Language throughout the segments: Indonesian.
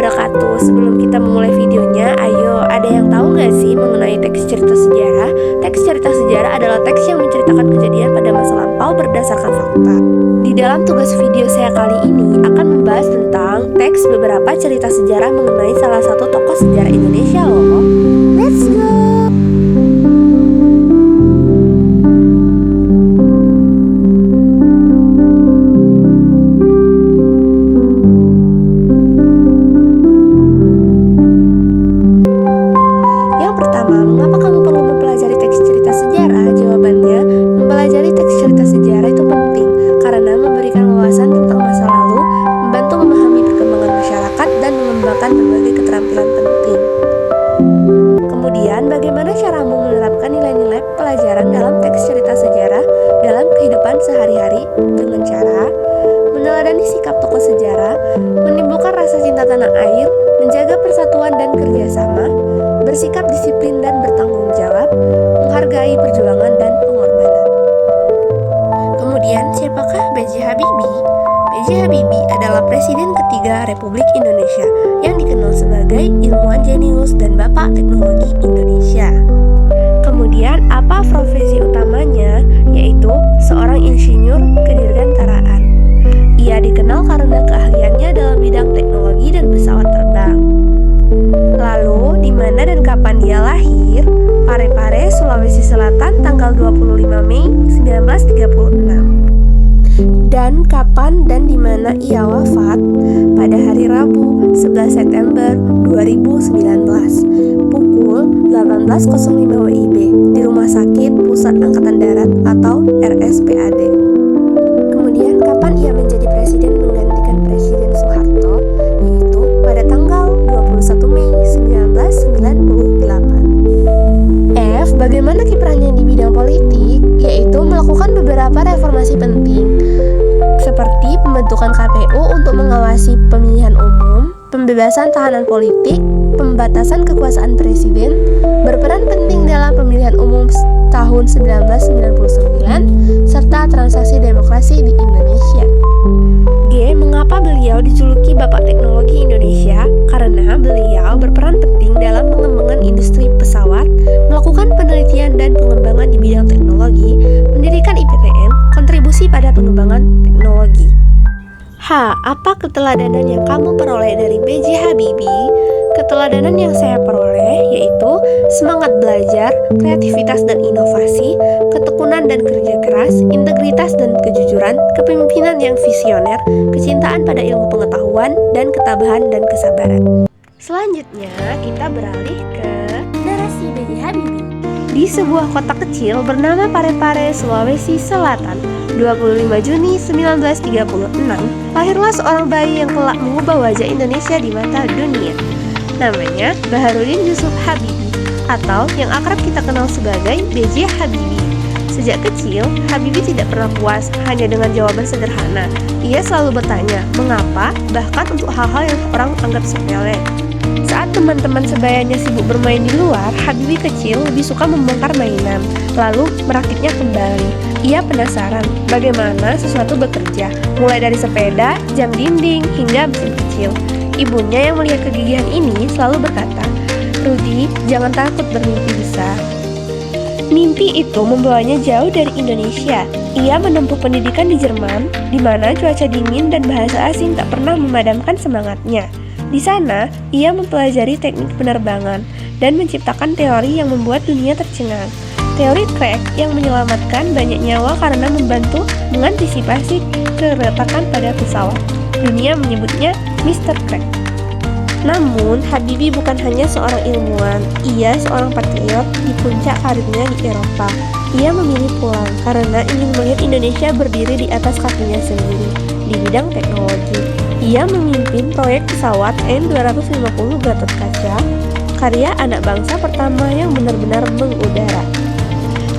wabarakatuh. Sebelum kita memulai videonya, ayo, ada yang tahu nggak sih mengenai teks cerita sejarah? Teks cerita sejarah adalah teks yang menceritakan kejadian pada masa lampau berdasarkan fakta. Di dalam tugas video saya kali ini akan membahas tentang teks beberapa cerita sejarah mengenai salah satu tokoh sejarah Indonesia loh. Let's go! Mengapa kamu perlu mempelajari teks cerita sejarah? Jawabannya, mempelajari teks cerita sejarah itu penting karena memberikan wawasan tentang masa lalu, membantu memahami perkembangan masyarakat, dan mengembangkan berbagai keterampilan penting. Kemudian, bagaimana caramu menerapkan nilai-nilai pelajaran dalam teks cerita sejarah dalam kehidupan sehari-hari? Dengan cara meneladani sikap tokoh sejarah, menimbulkan rasa cinta tanah air, menjaga persatuan dan kerjasama, bersikap disiplin dan bertanggung jawab, menghargai perjuangan dan pengorbanan. Kemudian, siapakah B.J. Habibie? B.J. Habibie adalah Presiden ketiga Republik Indonesia yang dikenal sebagai ilmuwan jenius dan Bapak Teknologi Indonesia. Kemudian, apa profesi utamanya? Yaitu seorang insinyur kedirgantaraan. Ia dikenal karena keahliannya dalam bidang teknologi dan pesawat terbang. Lalu, di mana dan kapan dia lahir? Parepare, Sulawesi Selatan, tanggal 25 Mei 1936. Dan kapan dan di mana ia wafat? Pada hari Rabu, 11 September 2019, pukul 18.05 WIB di Rumah Sakit Pusat Angkatan Darat atau RSPAD. Kemudian, kapan ia menjadi presiden menggantikan Presiden Soeharto? Yaitu pada tanggal 21 Mei 1998. F. Bagaimana kiprahnya di bidang politik? Yaitu melakukan beberapa reformasi penting, seperti pembentukan KPU untuk mengawasi pemilihan umum, pembebasan tahanan politik, pembatasan kekuasaan presiden, berperan penting dalam pemilihan umum tahun 1999, serta transaksi demokrasi di Indonesia. G. Mengapa beliau dijuluki Bapak Teknologi Indonesia? Karena beliau berperan penting dalam pengembangan industri pesawat, melakukan penelitian dan pengembangan di bidang teknologi, mendirikan IPTN, kontribusi pada pengembangan teknologi. H. Apa keteladanan yang kamu peroleh dari B.J. Habibie? Keteladanan yang saya peroleh yaitu semangat belajar, kreativitas dan inovasi, ketekunan dan kerja keras, integritas dan kejujuran, kepemimpinan yang visioner, kecintaan pada ilmu pengetahuan, dan ketabahan dan kesabaran. Selanjutnya, kita beralih ke narasi B.J. Habibie. Di sebuah kota kecil bernama Parepare, Sulawesi Selatan, 25 Juni 1936, lahirlah seorang bayi yang kelak mengubah wajah Indonesia di mata dunia. Namanya Baharudin Yusuf Habibie, atau yang akrab kita kenal sebagai B.J. Habibie. Sejak kecil, Habibie tidak pernah puas hanya dengan jawaban sederhana. Ia selalu bertanya, mengapa, bahkan untuk hal-hal yang orang anggap sepele. Saat teman-teman sebayanya sibuk bermain di luar, Habibie kecil lebih suka membongkar mainan, lalu merakitnya kembali. Ia penasaran bagaimana sesuatu bekerja, mulai dari sepeda, jam dinding, hingga mesin kecil. Ibunya yang melihat kegigihan ini selalu berkata, "Rudi, jangan takut bermimpi besar." Mimpi itu membawanya jauh dari Indonesia. Ia menempuh pendidikan di Jerman, di mana cuaca dingin dan bahasa asing tak pernah memadamkan semangatnya. Di sana, ia mempelajari teknik penerbangan dan menciptakan teori yang membuat dunia tercengang. Teori Craig yang menyelamatkan banyak nyawa karena membantu mengantisipasi keretakan pada pesawat. Dunia menyebutnya Mr. Craig. Namun, Habibie bukan hanya seorang ilmuwan, ia seorang patriot di puncak karirnya di Eropa. Ia memilih pulang karena ingin melihat Indonesia berdiri di atas kakinya sendiri di bidang teknologi. Ia memimpin proyek pesawat N250 Gatot-Kaca, karya anak bangsa pertama yang benar-benar mengudara.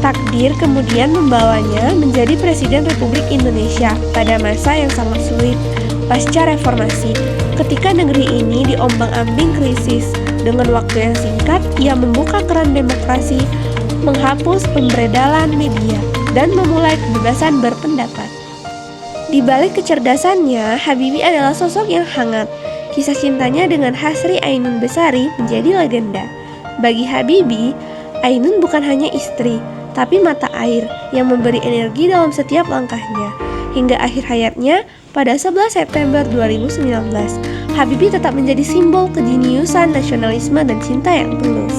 Takdir kemudian membawanya menjadi Presiden Republik Indonesia pada masa yang sangat sulit pasca reformasi. Ketika negeri ini diombang-ambing krisis, dengan waktu yang singkat ia membuka keran demokrasi, menghapus pemberedalan media, dan memulai kebebasan berpendapat. Di balik kecerdasannya, Habibie adalah sosok yang hangat. Kisah cintanya dengan Hasri Ainun Besari menjadi legenda. Bagi Habibie, Ainun bukan hanya istri, tapi mata air yang memberi energi dalam setiap langkahnya. Hingga akhir hayatnya, pada 11 September 2019, Habibie tetap menjadi simbol kejeniusan, nasionalisme, dan cinta yang tulus.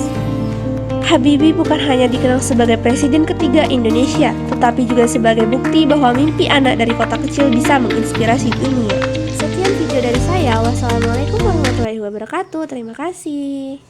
Habibie bukan hanya dikenal sebagai presiden ketiga Indonesia, tetapi juga sebagai bukti bahwa mimpi anak dari kota kecil bisa menginspirasi dunia. Sekian video dari saya. Wassalamualaikum warahmatullahi wabarakatuh. Terima kasih.